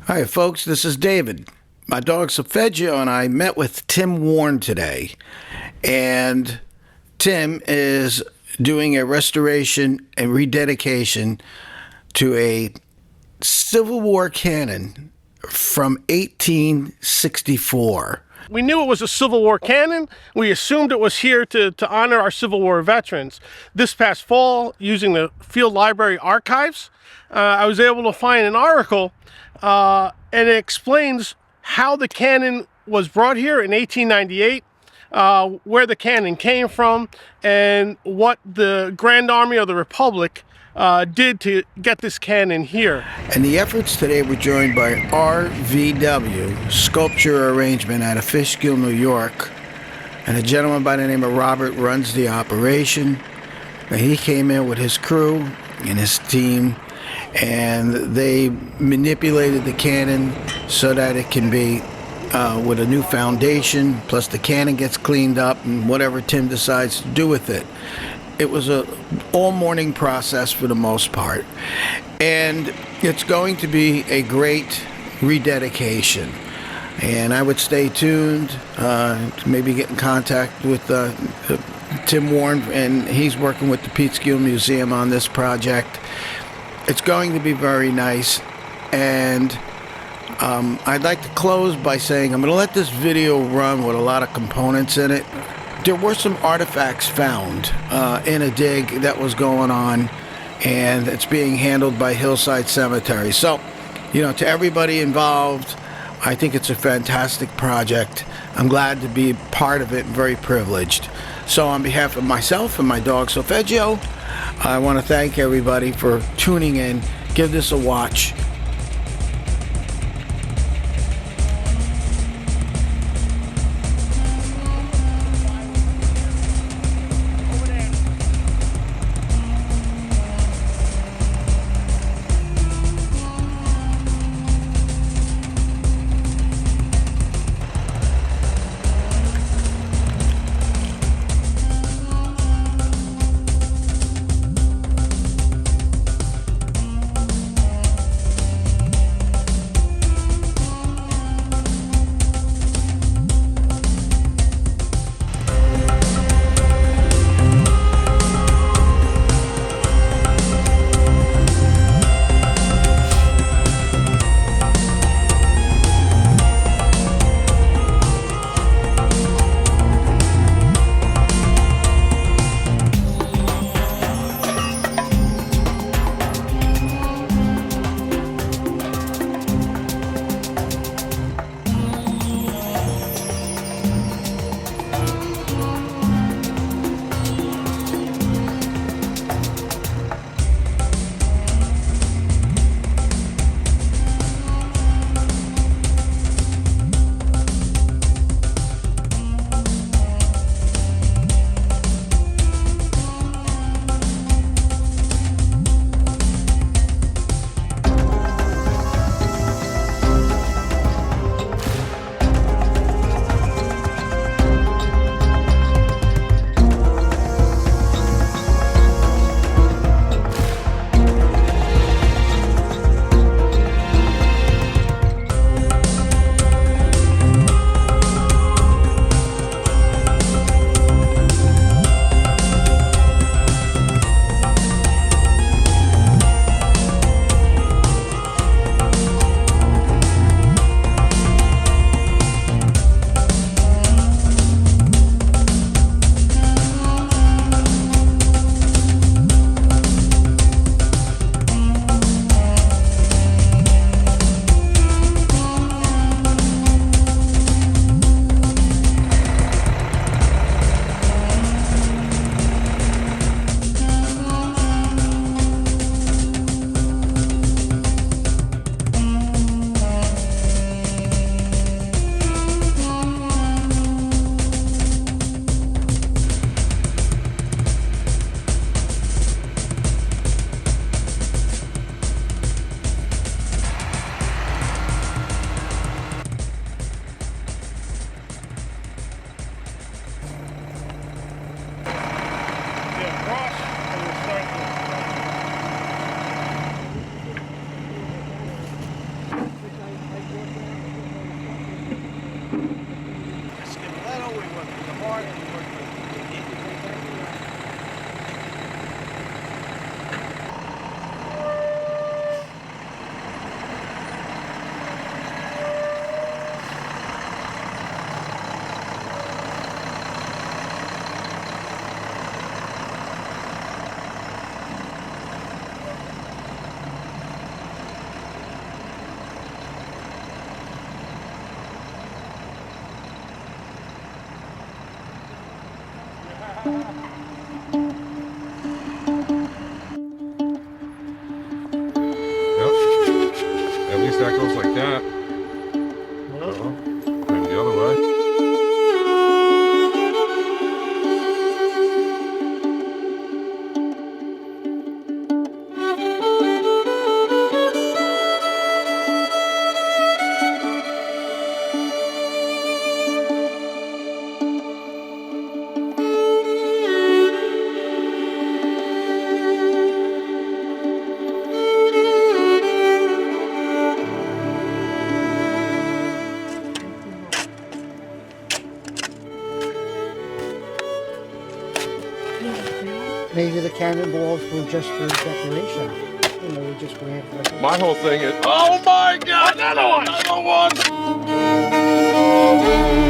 Hi, folks. This is David. My dog Solfeggio and I met with Tim Warren today, and Tim is doing a restoration and rededication to a Civil War cannon from 1864. We knew it was a Civil War cannon. We assumed it was here to honor our Civil War veterans. This past fall, using the Field Library archives, I was able to find an article, and it explains how the cannon was brought here in 1898, where the cannon came from, and what the Grand Army of the Republic did to get this cannon here. And the efforts today were joined by RVW, Sculpture Arrangement out of Peekskill, New York. And a gentleman by the name of Robert runs the operation. And he came in with his crew and his team, and they manipulated the cannon so that it can be with a new foundation, plus the cannon gets cleaned up and whatever Tim decides to do with it. It was a all-morning process for the most part, and it's going to be a great rededication. And I would stay tuned to maybe get in contact with Tim Warren, and he's working with the Peekskill Museum on this project. It's going to be very nice, and I'd like to close by saying I'm going to let this video run with a lot of components in it. There were some artifacts found in a dig that was going on, and it's being handled by HILLSIDE Cemetery. So, to everybody involved, I think it's a fantastic project. I'm glad to be part of it and very privileged. So on behalf of myself and my dog Solfeggio, I want to thank everybody for tuning in. Give this a watch. At least that goes like that. Maybe the other way. Maybe the cannonballs were just for decoration. You know, we just ran for like. My whole thing is, oh my God, another one!